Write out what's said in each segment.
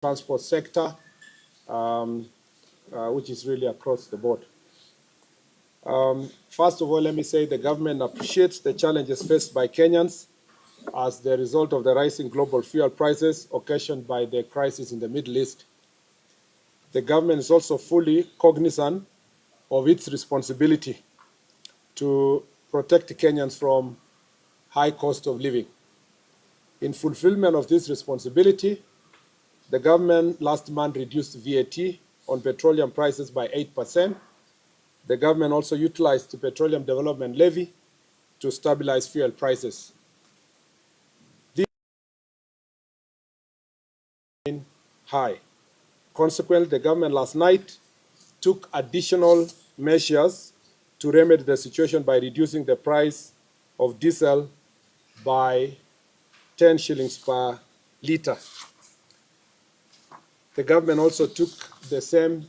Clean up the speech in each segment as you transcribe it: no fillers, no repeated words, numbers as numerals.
transport sector, which is really across the board. First of all, let me say the government appreciates the challenges faced by Kenyans as the result of the rising global fuel prices occasioned by the crisis in the Middle East. The government is also fully cognizant of its responsibility to protect Kenyans from high cost of living. In fulfillment of this responsibility, the government last month reduced VAT on petroleum prices by 8%. The government also utilized the Petroleum Development Levy to stabilize fuel prices. This is high. Consequently, the government last night took additional measures to remedy the situation by reducing the price of diesel by 10 shillings per litre. The government also took the same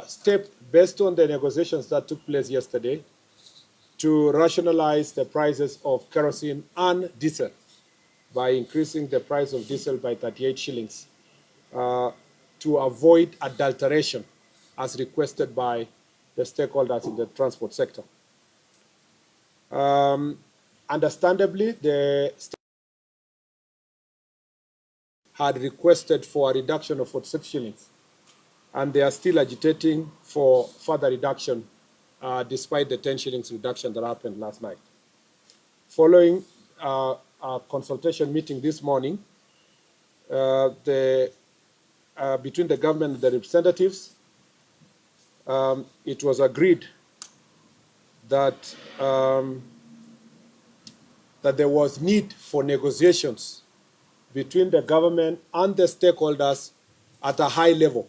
step based on the negotiations that took place yesterday to rationalize the prices of kerosene and diesel by increasing the price of diesel by 38 shillings to avoid adulteration as requested by the stakeholders in the transport sector. Understandably, the had requested for a reduction of 46 shillings, and they are still agitating for further reduction despite the 10 shillings reduction that happened last night. Following a consultation meeting this morning between the government and the representatives, it was agreed that, that there was need for negotiations between the government and the stakeholders at a high level,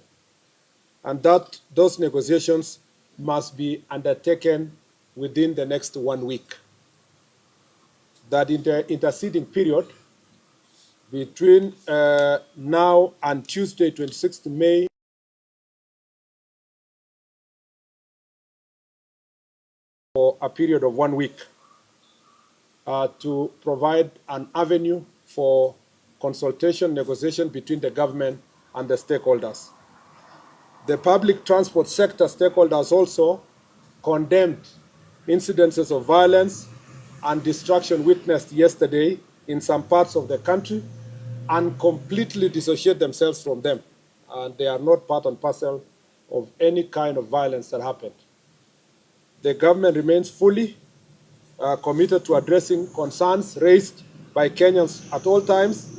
and that those negotiations must be undertaken within the next 1 week. That in the interceding period between now and Tuesday, 26th May, for a period of 1 week to provide an avenue for consultation, negotiation between the government and the stakeholders. The public transport sector stakeholders also condemned incidences of violence and destruction witnessed yesterday in some parts of the country and completely dissociate themselves from them. And they are not part and parcel of any kind of violence that happened. The government remains fully committed to addressing concerns raised by Kenyans at all times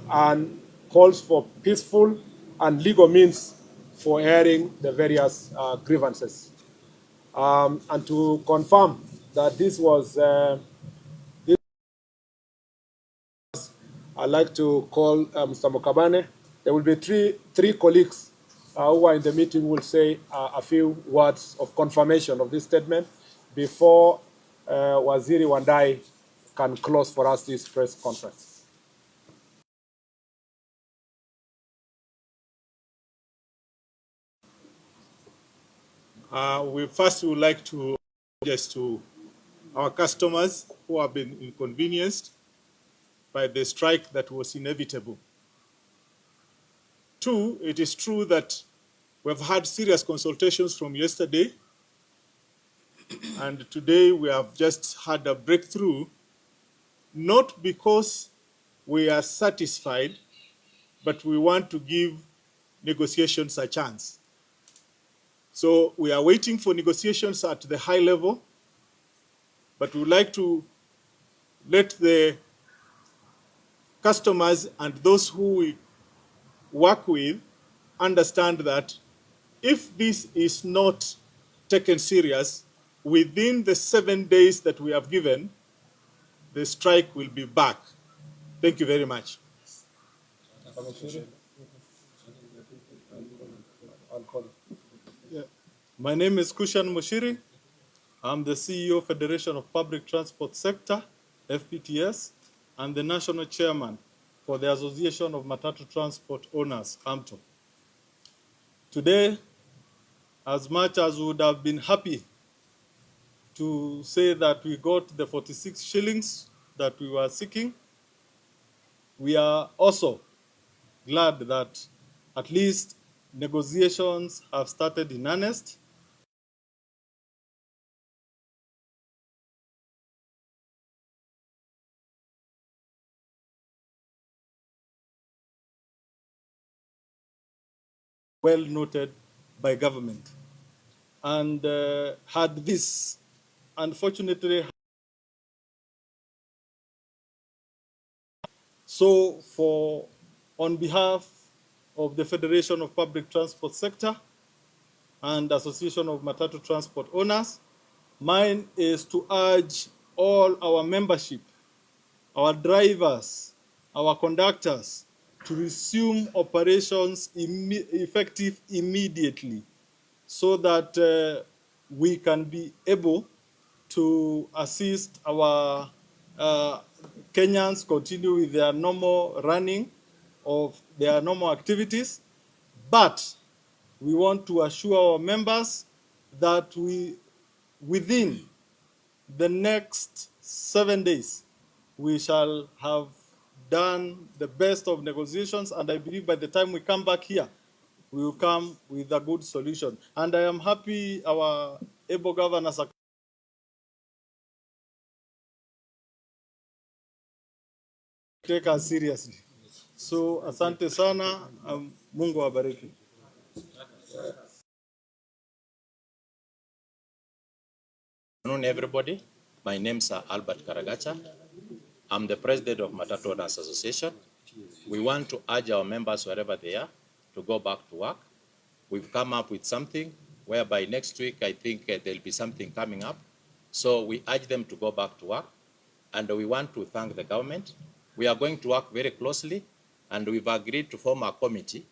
and calls for peaceful and legal means for airing the various grievances. And to confirm that this was, I'd like to call Mr. Mokabane. There will be three colleagues who are in the meeting who will say a few words of confirmation of this statement before Waziri Wandai can close for us this press conference. We first would like to apologize to our customers who have been inconvenienced by the strike that was inevitable. Two, it is true that we've had serious consultations from yesterday, and today we have just had a breakthrough, not because we are satisfied, but we want to give negotiations a chance. So we are waiting for negotiations at the high level, but we would like to let the customers and those who we work with understand that if this is not taken serious, within the 7 days that we have given, the strike will be back. Thank you very much. My name is Kushan Moshiri. I'm the CEO, Federation of Public Transport Sector, FPTS, and the National Chairman for the Association of Matatu Transport Owners, AMTO. Today, as much as we would have been happy to say that we got the 46 shillings that we were seeking, we are also glad that At least negotiations have started in earnest. Well noted by government. And had this unfortunately, so on behalf of the Federation of Public Transport Sector and Association of Matatu Transport Owners, mine is to urge all our membership, our drivers, our conductors, to resume operations effective immediately, so that we can be able to assist our Kenyans continue with their normal running of their normal activities. But we want to assure our members that within the next 7 days, we shall have done the best of negotiations, and I believe by the time we come back here, we will come with a good solution. And I am happy our able governors are take us seriously. So asante sana, Mungu awabariki. Good afternoon, everybody. My name is Albert Karagacha. I'm the president of Matatu Owners Association. We want to urge our members, wherever they are, to go back to work. We've come up with something whereby next week, I think there'll be something coming up. So we urge them to go back to work. And we want to thank the government. We are going to work very closely, and we've agreed to form a committee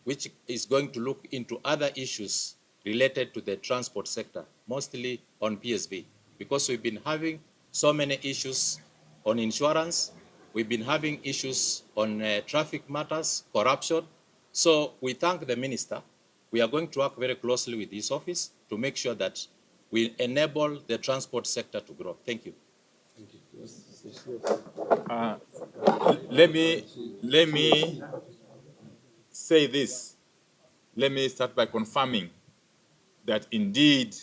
which is going to look into other issues related to the transport sector, mostly on PSV, because we've been having so many issues on insurance, we've been having issues on traffic matters, corruption. So we thank the minister. We are going to work very closely with his office to make sure that we enable the transport sector to grow. Thank you. Let me say this. Let me start by confirming that indeed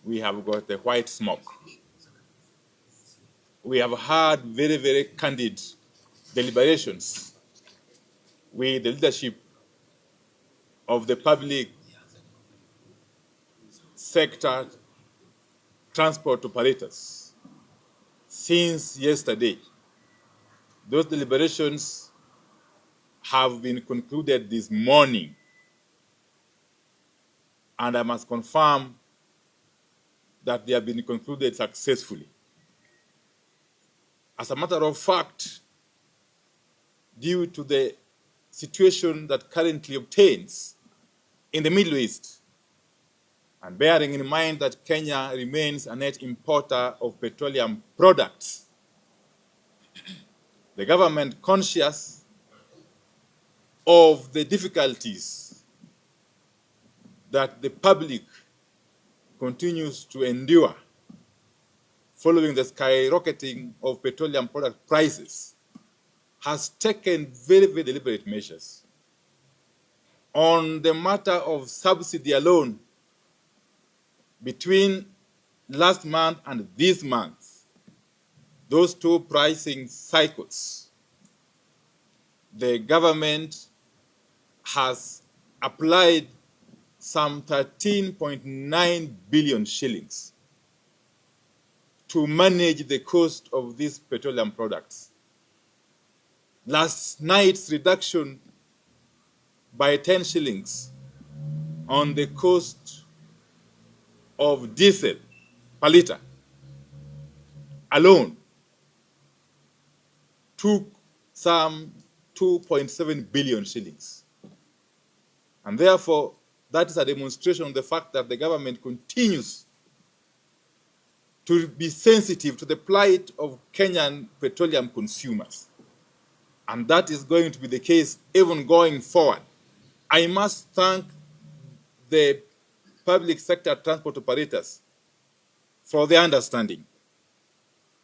we have got the white smoke. We have had very, very candid deliberations with the leadership of the public sector transport operators since yesterday. Those deliberations have been concluded this morning, and I must confirm that they have been concluded successfully. As a matter of fact, due to the situation that currently obtains in the Middle East, and bearing in mind that Kenya remains a net importer of petroleum products, the government, conscious of the difficulties that the public continues to endure following the skyrocketing of petroleum product prices, has taken very, very deliberate measures. On the matter of subsidy alone, between last month and this month, those two pricing cycles, the government has applied some 13.9 billion shillings to manage the cost of these petroleum products. Last night's reduction by 10 shillings on the cost of diesel per liter alone took some 2.7 billion shillings. And therefore, that is a demonstration of the fact that the government continues to be sensitive to the plight of Kenyan petroleum consumers. And that is going to be the case even going forward. I must thank the public sector transport operators for their understanding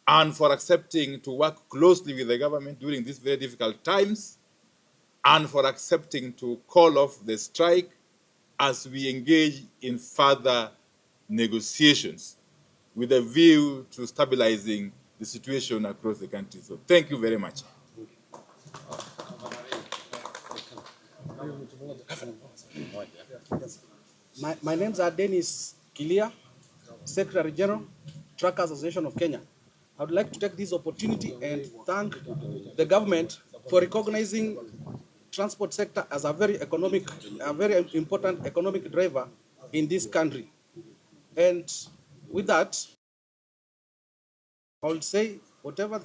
and for accepting to work closely with the government during these very difficult times. and for accepting to call off the strike as we engage in further negotiations with a view to stabilizing the situation across the country. So thank you very much. My names are Dennis Kilia, Secretary General, Truck Association of Kenya. I would like to take this opportunity and thank the government for recognizing transport sector as a very important economic driver in this country. And with that, I will say whatever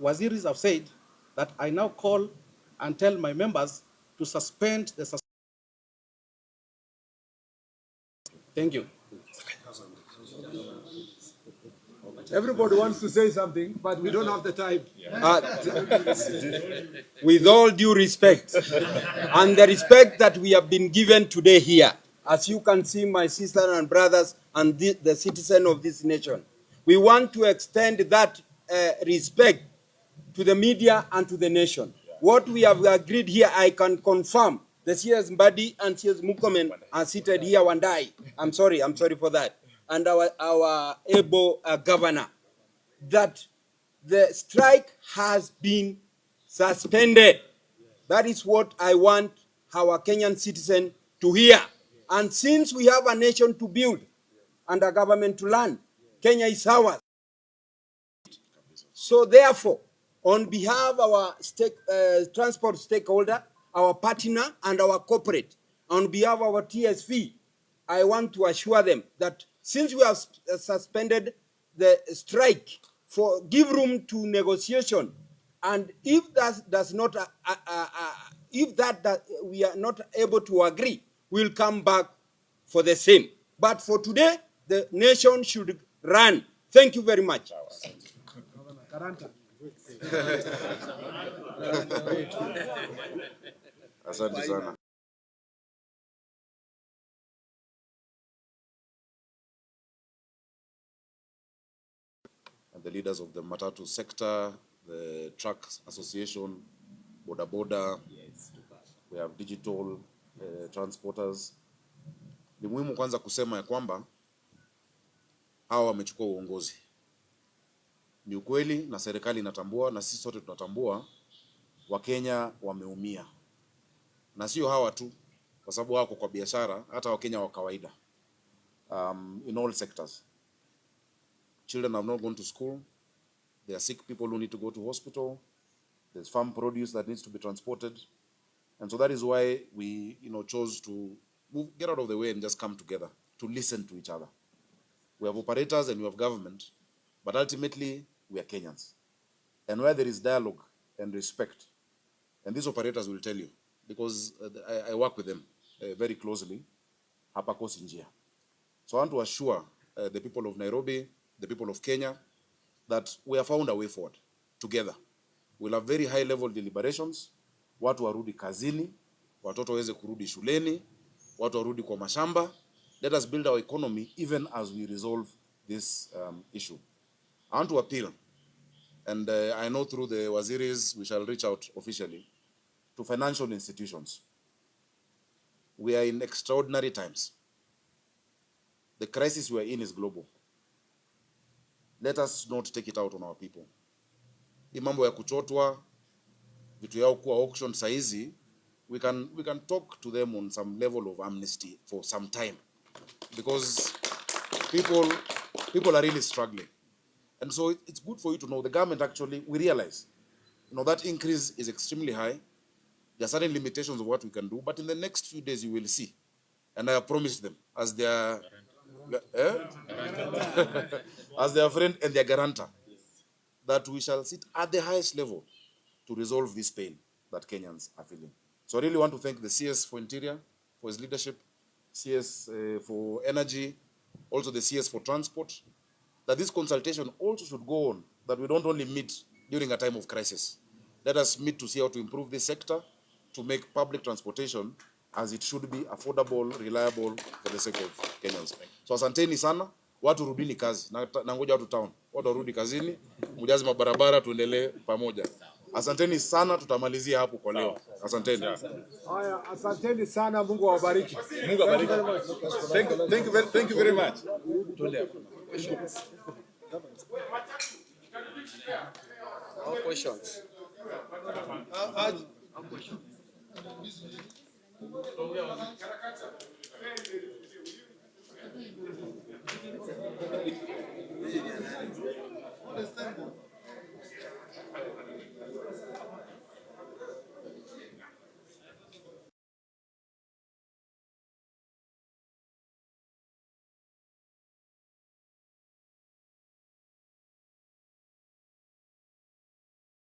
Waziris have said, that I now call and tell my members to suspend the Thank you. Everybody wants to say something, but we don't have the time. With all due respect, and the respect that we have been given today here, as you can see, my sisters and brothers and the citizen of this nation, we want to extend that respect to the media and to the nation. What we have agreed here, I can confirm. The CS Mbadi and CS Mukomen are seated here, Wandai. I'm sorry for that. And our able governor, that the strike has been suspended. That is what I want our Kenyan citizen to hear. And since we have a nation to build and a government to run, Kenya is ours. So therefore, on behalf of our transport stakeholder, our partner, and our corporate, on behalf of our TSV, I want to assure them that since we have suspended the strike, give room to negotiation, and if that does not, we are not able to agree, we'll come back for the same. But for today, the nation should run. Thank you very much. Asante sana. And the leaders of the Matatu sector, the Truck Association, Boda Boda, we have digital transporters. Ni muhimu kwanza kusema ya kwamba hawa wamechukua uongozi. Ni ukweli na serikali inatambua na sisi sote tunatambua Wakenya wameumia. Na sio hawa tu, kwa sababu wako kwa biashara, hata Wakenya wa kawaida. In all sectors. Children have not gone to school. There are sick people who need to go to hospital. There's farm produce that needs to be transported. And so that is why we chose to get out of the way and just come together to listen to each other. We have operators and we have government, but ultimately we are Kenyans. And where there is dialogue and respect, and these operators will tell you, because I work with them very closely, hapakosi njia. So I want to assure the people of Nairobi, the people of Kenya, that we have found a way forward together. We'll have very high level deliberations. Watu warudi kazini, watoto waweze kurudi shuleni, watu warudi kwa mashamba. Let us build our economy even as we resolve this issue. I want to appeal, and I know through the Waziris we shall reach out officially to financial institutions. We are in extraordinary times. The crisis we are in is global. Let us not take it out on our people. Hii mambo ya kuchotwa, vitu yao kuwa auction saizi, we can talk to them on some level of amnesty for some time, because people are really struggling. And so it's good for you to know the government actually, we realize, that increase is extremely high. There are certain limitations of what we can do, but in the next few days you will see. And I have promised them as their as their friend and their guarantor, that we shall sit at the highest level to resolve this pain that Kenyans are feeling. So I really want to thank the CS for Interior, for his leadership, CS for Energy, also the CS for Transport, that this consultation also should go on, that we don't only meet during a time of crisis. Let us meet to see how to improve this sector, to make public transportation as it should be, affordable, reliable for the sake of Kenyans. So asanteni sana, watu rudini kazi. Na ngoja watu town. Watu warudi kazini, mujaze mabarabara tuendelee pamoja. Asanteni sana, tutamalizia hapo kwa leo. Asanteni. Haya, asanteni sana, Mungu awabariki. Mungu abariki. Thank you very much. No questions.